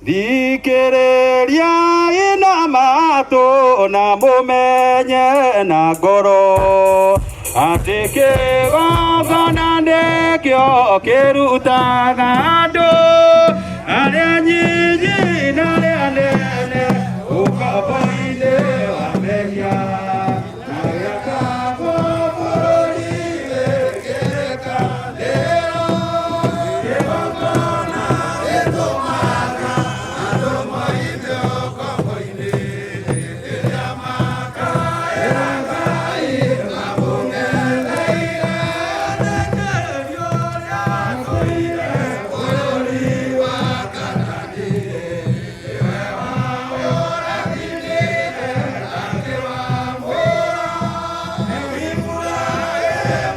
thikĩrĩria ina matũ na mũmenye na ngoro atĩ kĩgongona nĩkĩo kĩrutaga andũ arĩa nyinyi na arĩa anene ũkombo-inĩ wa mehia na gĩakagwo bũrũri wĩkĩrĩkanĩro kĩgongona gĩtũmaga andũ moime ũkombo-inĩ rĩrĩa makaĩra Ngai mamũng'etheire rekererio rĩa kũire bũrũri wa Kanani iwe wamũrathimire akĩwamũra nĩwĩmũraĩ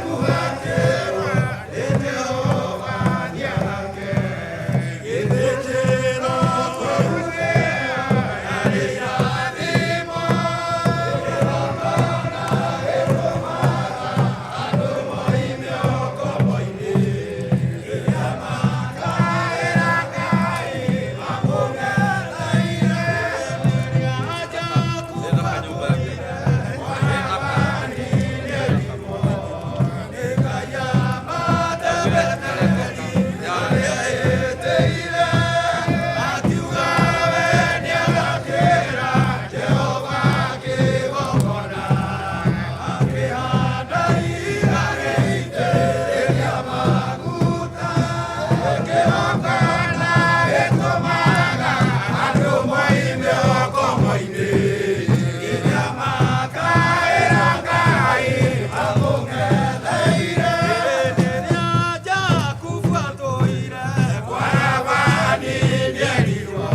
mũhatĩrwo nĩ Jehova Nĩake gĩthĩnjĩro kũu arĩ irathimo kĩgongona gĩtũmaga andũ moime ũkombo-inĩ rĩrĩa makaĩra Ngai mamũng'etheire rĩrĩa Jakubu athire Kwarani nĩrimo nĩ Ngai amatebetheri arĩa etĩire akiuga we nĩagakĩra Jehova kĩgongona akĩhanda ihiga gĩitĩrĩria maguta kĩgongona gĩtũmaga andũ moime ũkombo-inĩ rĩrĩa makaĩra Ngai mamũng'etheire rĩrĩa Jakubu atũire Kwarani nĩerirwo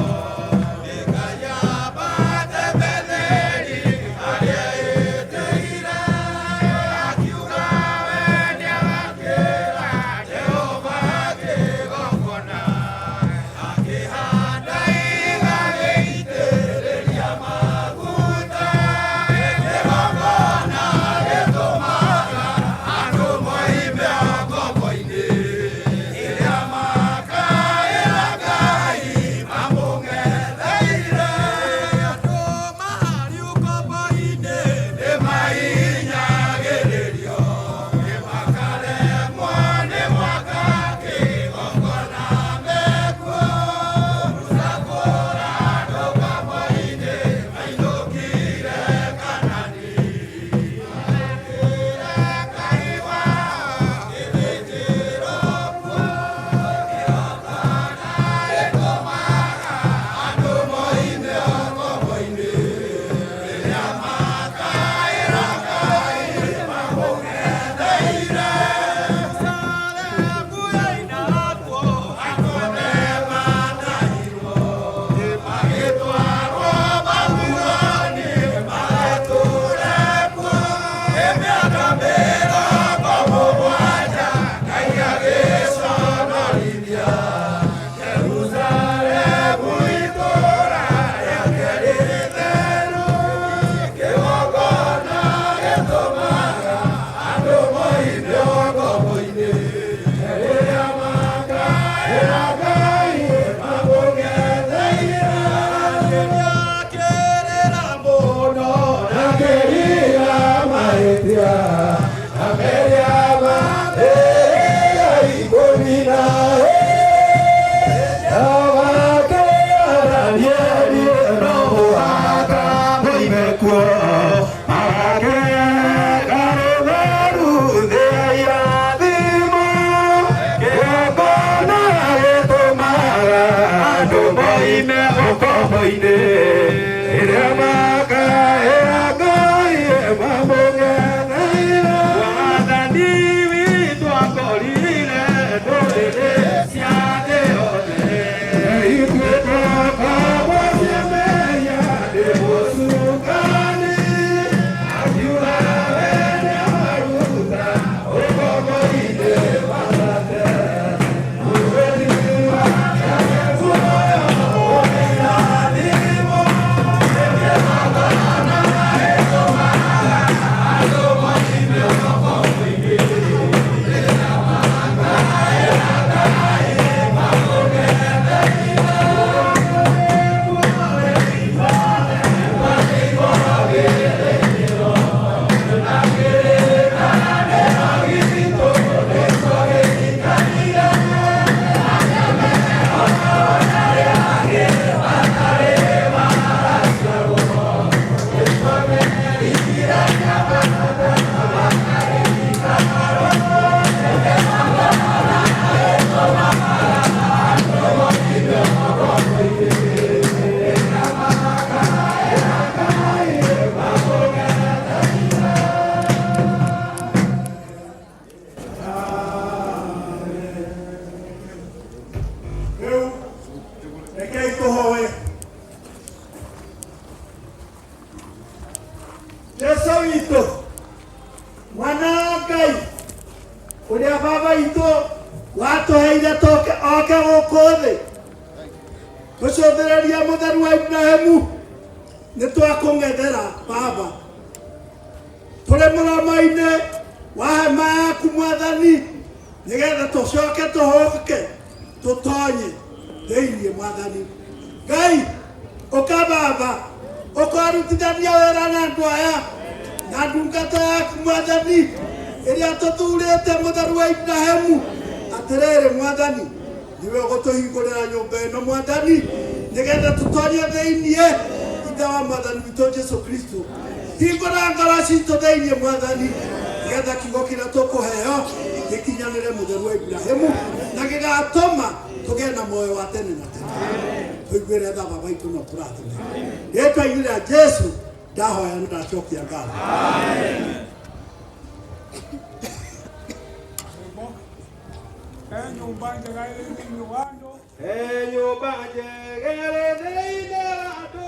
nĩ Ngai amatebetheri arĩa etĩire akiuga we nĩagakĩra Jehova kĩgongona akĩhanda ihiga gĩitĩrĩria maguta kĩgongona gĩtũmaga andũ moime ũkombo-inĩ rĩrĩa makaĩra Ngai mamũng'etheire andũ marĩ ũkombo-inĩ nĩmahinyagĩrĩrio nĩmakaremwo nĩ mwaka kĩgongona mekuo mũcakũra andũ kamwe-inĩ mainũkire Kanani marekĩre Ngai wao gĩthĩnjĩro kuo kĩgongona gĩtũmaga andũ moime ũkombo-inĩ rĩrĩa makaĩra Ngai mamũng'etheire Jerusalemu yainatwo andũ nĩmatahirwo magĩtwarwo Babuloni magatũũre kuo mĩaka mĩrongo mũgwanja Ngai agĩconorithia Jerusalemu itũũra rĩake rĩrĩ theru kĩgongona gĩtũmaga andũ moime ũkombo-inĩ rĩrĩa makaĩra Ngai mamũng'etheire nĩakĩrĩra mũno na kĩrira mahĩtia na meria mathĩrĩria ikũmi na ĩĩrĩ agakĩra Danieli no mũhaka moime kuo agakĩra rũtheru thĩ ya irathimo kĩgongona gĩtũmaga andũ moime ũkombo-inĩ rĩrĩa makaĩra Ngai mamũng'etheire wathani witũ akorire ndũrĩrĩ cia thĩ yothe ithuĩ twakorwo ciameria nĩ mũcukani akiuga we nĩamaruta ũkombo-inĩ wathate mũthenya wa Jakubu ũgĩrathimo rekei tũhoe. Jesu witũ mwana wa Ngai ũrĩa baba witũ watũheire oke gũkũ thĩ gũcũthĩrĩria mũtheru wa Ibrahimu, nĩ twakũng'ethera baba tũrĩ mũromo-inĩ wa hema yaku Mwathani, nĩgetha tũcoke tũhũke tũtonye thĩinĩ Mwathani Ngai. Ũka baba ũkarutithania wĩra na andũ aya na ndungata yaku Mwathani ĩrĩa tũthurĩte mũtheru wa Ibrahimu. Atĩrĩrĩ Mwathani, niwe ũgũtũhingũrĩra nyũmba ĩno Mwathani, nĩgetha tũtonye thĩinĩ ithe wa Mwathani witũ Jesu Kristo. Hingũra ngoro citũ thĩinĩ Mwathani, nĩgetha kiugo kĩrĩa tũkũheo gĩkinyanĩre mũtheru wa Ibrahimu na gĩgatũma tũgĩe na muoyo wa tene na tene. Tũiguĩre tha baba witũ na tũrathime rĩĩtwa-inĩ rĩa Jesu ndahoya na ndacokia ngatho. Nyũmba njega ĩrĩ thĩinĩ wa andũ, nyũmba njega ĩrĩ thĩinĩ wa andũ,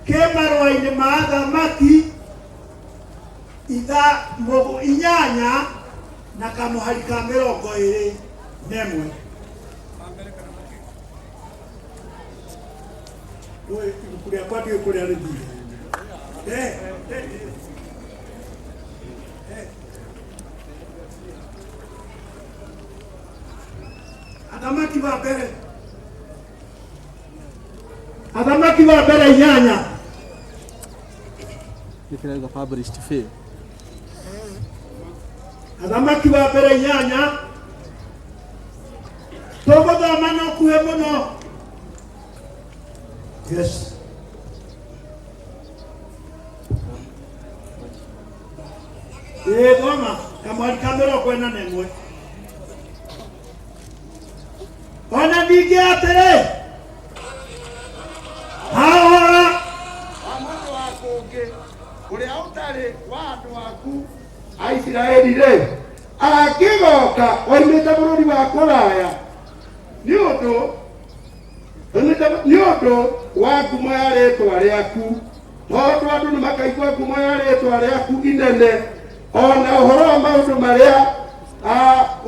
Kemarwa-inĩ ma athamaki inyanya na kamũhari ka 21. Ibuku rĩakwa ndiũĩ kũrĩa rĩthiĩ. Athamaki wa mbere inyanya. Nikirauga published fail. Athamaki wa mbere inyanya. Tũgũthoma no kuhe mũno. Yes. Thoma kamũhari ka 41. Ona ningĩ atĩrĩ, hahora wa mũndũ wa kũngĩ ũrĩa ũtarĩ wa andũ aku a Isiraeli rĩ, angĩgoka oimĩte bũrũri wa kũraya nĩ ũndũ wa ngumo ya rĩĩtwa rĩaku tondu andu nĩ makaigua ngumo ya rĩtwa rĩaku inene, ona ũhoro wa maũndũ marĩa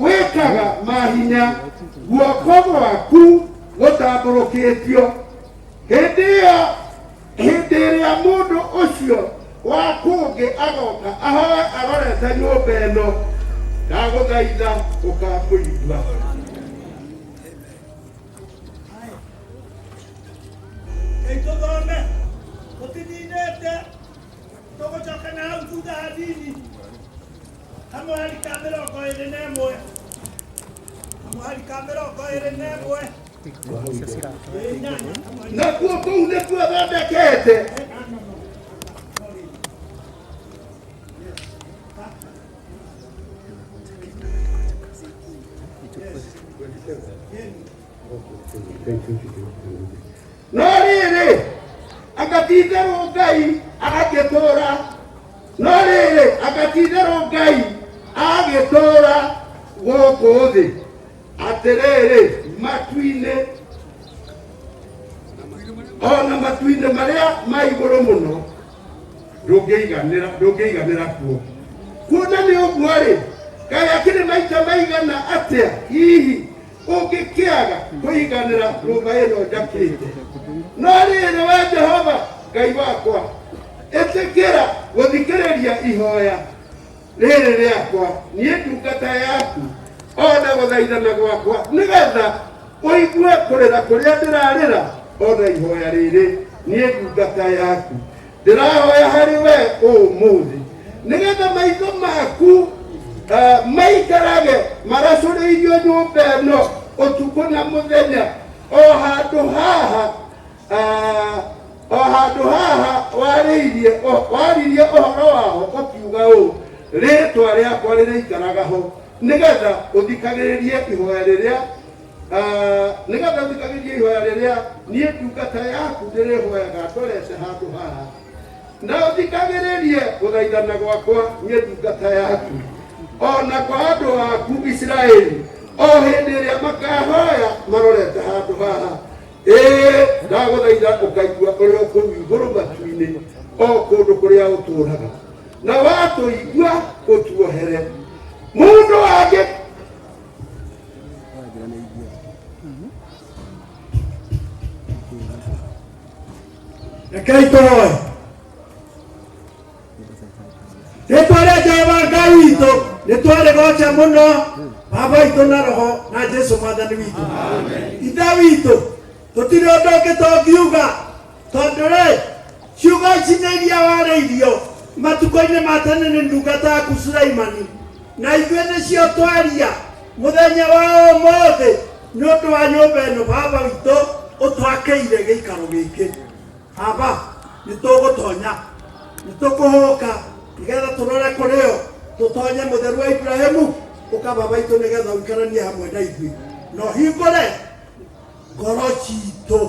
wĩkaga mahinya, guoko gwaku gũtambũrũkĩtio. Hĩndĩ ĩrĩa mũndũ ũcio wa kũngĩ agoka ahoe arorete nyũmba ĩno, ndagũthaitha ũkamũigua. Tũthome tũtininĩte tũgũcoka na hau thutha hanini. Kamũhari ka 21, kamũhari ka 21 nakuo kũu nĩkuo thondekete. No rĩrĩ agatitherwo Ngai agagĩtũũra, no rĩrĩ agatitherwo Ngai agagĩtũũra gũkũ thĩ. Atĩrĩrĩ, matu-inĩ, ona matu-inĩ marĩa ma igũrũ mũno ndũngĩiganĩra kuo. Kuona nĩ ũguo-rĩ, Ngai akĩrĩ maita maigana atĩa hihi ũngĩkĩaga kũiganĩra nyũmba ĩno njakĩte. No rĩrĩ we Jehova Ngai wakwa, ĩtĩkĩra gũthikĩrĩria ihoya rĩrĩ rĩakwa, niĩ ndungata yaku, ona gũthaithana gwakwa, nĩgetha ũigue kũrĩra kũrĩa ndĩrarĩra, ona ihoya rĩrĩ niĩ ndungata yaku ndĩrahoya harĩ we ũmũthĩ, nĩgetha maitho maku maikarage maracũrĩirio nyũmba ĩno ũtukũ na mũthenya. O handũ haha waririe ũhoro waho ũkiuga ũũ, rĩtwa rĩakwa rĩrĩikaraga ho, nĩgetha ũthikagĩrĩrie ihoya rĩrĩa niĩ ndungata yaku ndĩrĩhoyaga ndorete handũ haha, na ũthikagĩrĩrie gũthaithana gwakwa niĩ ndungata yaku, ona kwa andũ aku Isiraeli, o hĩndĩ ĩrĩa makahoya marorete handũ haha. Ndagũthaitha ũkaigua ũrĩ o kũu igũrũ matu-inĩ, o kũndũ kũrĩa ũtũũraga, na watũigua ũtuohere. Mũndũ wangĩ rekei tũhoe. Rĩtwa rĩa Jehova Ngai witũ nĩtwarĩgoca mũno, Baba witũ na Roho na Jesũ Mwathani witũ. Ithe witũ, tũtirĩ ũndũ ũngĩ tũngiuga, tondũ rĩ, ciugo ici nĩ iria warĩirio matukũ-inĩ ma tene nĩ ndungata yaku Sulaimani, na ithuĩ nĩcio twaria mũthenya wa ũmũthĩ nĩ ũndũ wa nyũmba ĩno. Baba witũ, ũtwakĩire gĩikaro gĩkĩ. Baba, nĩtũgũtonya, nĩtũkũhũka, nĩgetha tũrore kũrĩo, tũtonye mũtheru wa Ibrahimu, ũka Baba witũ, nĩgetha ũikaranie hamwe na ithuĩ, na ũhingũre ngoro citũ,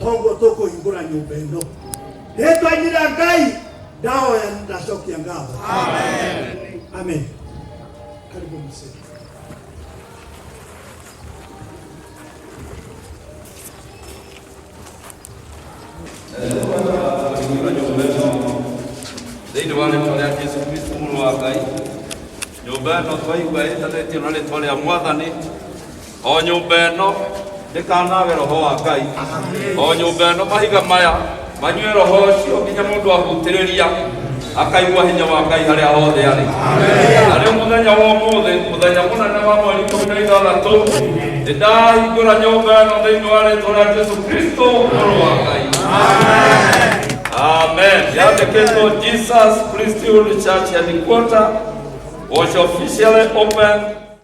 toguo tũkũhingũra nyũmba ĩno. Rĩtwa-inĩ rĩa Ngai ndahoya ndacokia ngatho. Amen. Amen. Karibu mzee. Thĩinĩ wa rĩtwa rĩa Jesũ Kristo mũrũ wa Ngai, nyũmba ĩno twaigua ĩtanĩtio na rĩtwa rĩa Mwathani, o nyũmba ĩno ndĩkanaage Roho wa Ngai, o nyũmba ĩno mahiga maya manyue Roho ũcio nginya mũndũ ahutĩrĩria akaigua hinya wa Ngai harĩa hothe arĩ. Arĩ mũthenya wa ũmũthĩ, mũthenya mũnene wa mweri 16, nĩndahingũra nyũmba ĩno thĩinĩ wa rĩtwa rĩa Jesũ Kristo mũrũ wa Ngai. Amen. Yandĩkĩtwo Jesus Priesthood Church Headquarters was officially opened